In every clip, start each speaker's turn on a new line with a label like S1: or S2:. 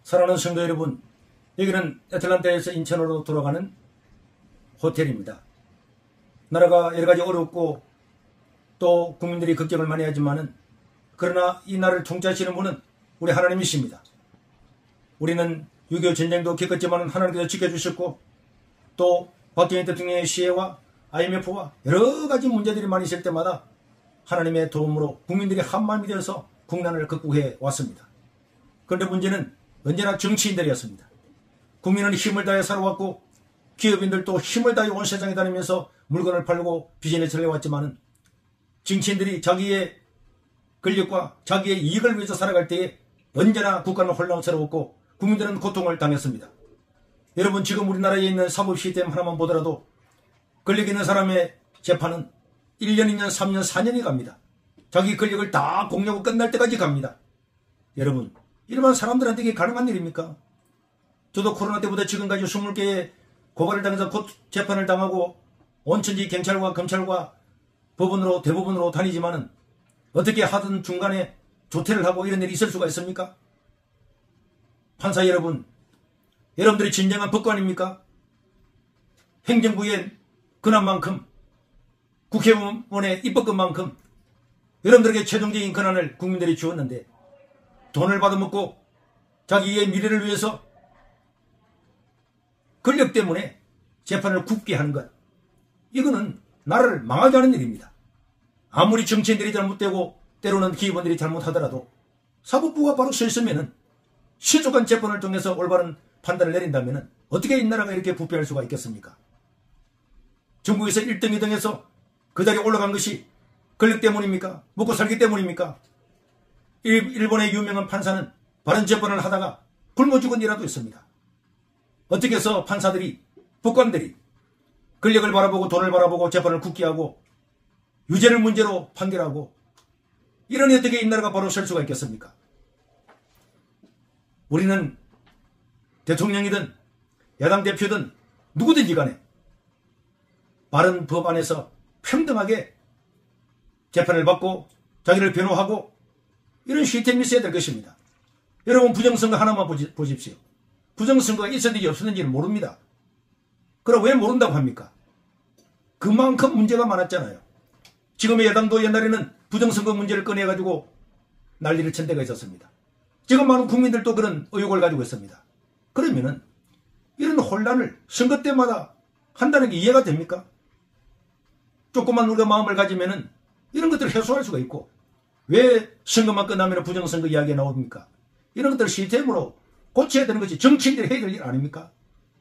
S1: 사랑하는 성도 여러분, 여기는 애틀란타에서 인천으로 돌아가는 호텔입니다. 나라가 여러가지 어렵고 또 국민들이 걱정을 많이 하지만은 그러나 이 나라를 통치하시는 분은 우리 하나님이십니다. 우리는 6.25 전쟁도 겪었지만 하나님께서 지켜주셨고 또 박정희 대통령의 시해와 IMF와 여러가지 문제들이 많이 있을 때마다 하나님의 도움으로 국민들이 한마음이 되어서 국난을 극복해 왔습니다. 그런데 문제는 언제나 정치인들이었습니다. 국민은 힘을 다해 살아왔고 기업인들도 힘을 다해 온 세상에 다니면서 물건을 팔고 비즈니스를 해왔지만 정치인들이 자기의 권력과 자기의 이익을 위해서 살아갈 때에 언제나 국가는 혼란스러웠고 국민들은 고통을 당했습니다. 여러분, 지금 우리나라에 있는 사법 시스템 하나만 보더라도 권력 있는 사람의 재판은 1년, 2년, 3년, 4년이 갑니다. 자기 권력을 다 공유하고 끝날 때까지 갑니다. 여러분, 일반 사람들한테 이게 가능한 일입니까? 저도 코로나 때부터 지금까지 20개의 고발을 당해서 곧 재판을 당하고 온천지 경찰과 검찰과 법원으로 대법원으로 다니지만은 어떻게 하든 중간에 조퇴를 하고 이런 일이 있을 수가 있습니까? 판사 여러분, 여러분들이 진정한 법관입니까? 행정부의 권한만큼 국회의원의 입법권만큼 여러분들에게 최종적인 권한을 국민들이 주었는데 돈을 받아먹고 자기의 미래를 위해서 권력 때문에 재판을 굽게 하는 것, 이거는 나라를 망하게 하는 일입니다. 아무리 정치인들이 잘못되고 때로는 기업원들이 잘못하더라도 사법부가 바로 서 있으면은 신속한 재판을 통해서 올바른 판단을 내린다면은 어떻게 이 나라가 이렇게 부패할 수가 있겠습니까? 전국에서 1등, 2등에서 그 자리에 올라간 것이 권력 때문입니까? 먹고 살기 때문입니까? 일본의 유명한 판사는 바른 재판을 하다가 굶어 죽은 일화도 있습니다. 어떻게 해서 판사들이, 법관들이 권력을 바라보고 돈을 바라보고 재판을 굳게 하고 유죄를 문제로 판결하고 이러니 어떻게 이 나라가 바로 설 수가 있겠습니까? 우리는 대통령이든 야당 대표든 누구든지 간에 바른 법 안에서 평등하게 재판을 받고 자기를 변호하고 이런 시스템이 있어야 될 것입니다. 여러분, 부정선거 하나만 보십시오. 부정선거가 있었는지 없었는지는 모릅니다. 그럼 왜 모른다고 합니까? 그만큼 문제가 많았잖아요. 지금의 여당도 옛날에는 부정선거 문제를 꺼내가지고 난리를 친 때가 있었습니다. 지금 많은 국민들도 그런 의혹을 가지고 있습니다. 그러면은 이런 혼란을 선거 때마다 한다는 게 이해가 됩니까? 조금만 우리가 마음을 가지면은 이런 것들을 해소할 수가 있고 왜 선거만 끝나면 부정선거 이야기가 나옵니까? 이런 것들을 시스템으로 고쳐야 되는 것이 정치인들이 해야 될 일 아닙니까?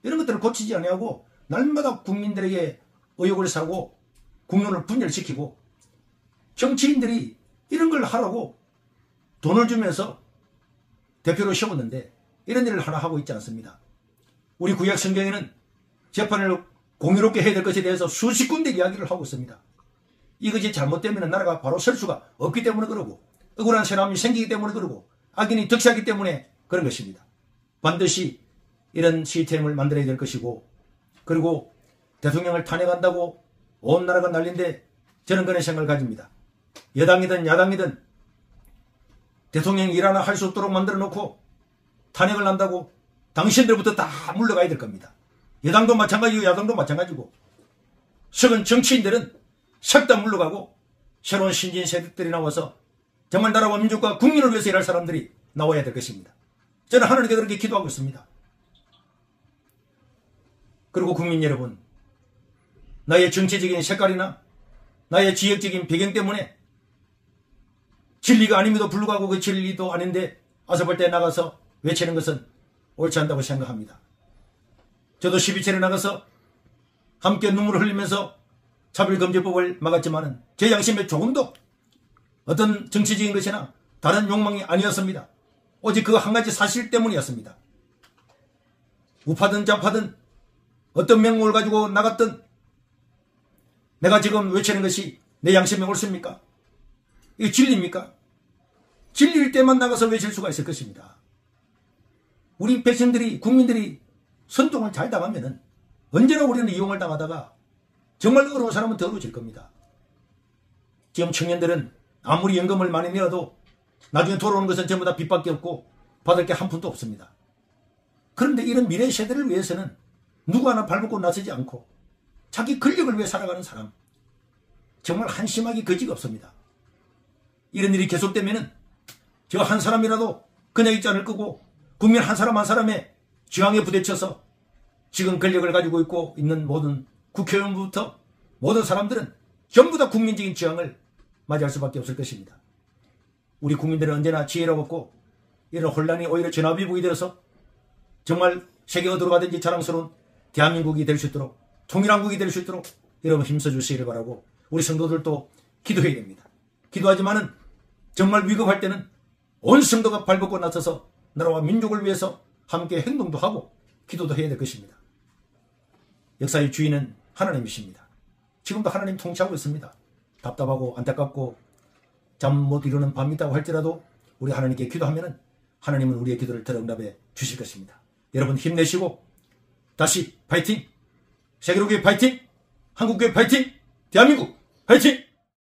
S1: 이런 것들을 고치지 아니하고 날마다 국민들에게 의혹을 사고 국론을 분열시키고 정치인들이 이런 걸 하라고 돈을 주면서 대표로 세웠는데 이런 일을 하나 하고 있지 않습니다. 우리 구약 성경에는 재판을 공의롭게 해야 될 것에 대해서 수십 군데 이야기를 하고 있습니다. 이것이 잘못되면 나라가 바로 설 수가 없기 때문에 그러고 억울한 사람이 생기기 때문에 그러고 악인이 득세하기 때문에 그런 것입니다. 반드시 이런 시스템을 만들어야 될 것이고 그리고 대통령을 탄핵한다고 온 나라가 난리인데 저는 그런 생각을 가집니다. 여당이든 야당이든 대통령이 일 하나 할 수 없도록 만들어 놓고 탄핵을 한다고 당신들부터 다 물러가야 될 겁니다. 여당도 마찬가지고 야당도 마찬가지고 석은 정치인들은 싹 다 물러가고 새로운 신진 세력들이 나와서 정말 나라와 민족과 국민을 위해서 일할 사람들이 나와야 될 것입니다. 저는 하나님께 그렇게 기도하고 있습니다. 그리고 국민 여러분, 나의 정치적인 색깔이나 나의 지역적인 배경 때문에 진리가 아님에도 불구하고 그 진리도 아닌데 아사벌대에 나가서 외치는 것은 옳지 않다고 생각합니다. 저도 12철에 나가서 함께 눈물을 흘리면서 차별금지법을 막았지만 제 양심에 조금도 어떤 정치적인 것이나 다른 욕망이 아니었습니다. 오직 그 한 가지 사실 때문이었습니다. 우파든 좌파든 어떤 명목을 가지고 나갔든 내가 지금 외치는 것이 내 양심에 옳습니까? 이게 진리입니까? 진리일 때만 나가서 외칠 수가 있을 것입니다. 우리 백성들이, 국민들이 선동을 잘 당하면은 언제나 우리는 이용을 당하다가 정말 어려운 사람은 더 어려워질 겁니다. 지금 청년들은 아무리 연금을 많이 내어도 나중에 돌아오는 것은 전부 다 빚밖에 없고 받을 게 한 푼도 없습니다. 그런데 이런 미래 세대를 위해서는 누구 하나 발벗고 나서지 않고 자기 권력을 위해 살아가는 사람, 정말 한심하기 거지가 없습니다. 이런 일이 계속되면은 저 한 사람이라도 그냥 입장을 끄고 국민 한 사람 한 사람의 지왕에 부딪혀서 지금 권력을 가지고 있는 모든 국회의원부터 모든 사람들은 전부 다 국민적인 지왕을 맞이할 수밖에 없을 것입니다. 우리 국민들은 언제나 지혜로웠고 이런 혼란이 오히려 전화위복이 되어서 정말 세계 어디로 가든지 자랑스러운 대한민국이 될 수 있도록, 통일한국이 될 수 있도록 여러분 힘써주시기를 바라고, 우리 성도들도 기도해야 됩니다. 기도하지만은 정말 위급할 때는 온 성도가 발벗고 나서서 나라와 민족을 위해서 함께 행동도 하고 기도도 해야 될 것입니다. 역사의 주인은 하나님이십니다. 지금도 하나님 통치하고 있습니다. 답답하고 안타깝고 잠 못 이루는 밤이 있다고 할지라도 우리 하나님께 기도하면은 하나님은 우리의 기도를 들어 응답해 주실 것입니다. 여러분 힘내시고 다시 파이팅! 세계로교회 파이팅! 한국교회 파이팅! 대한민국 파이팅!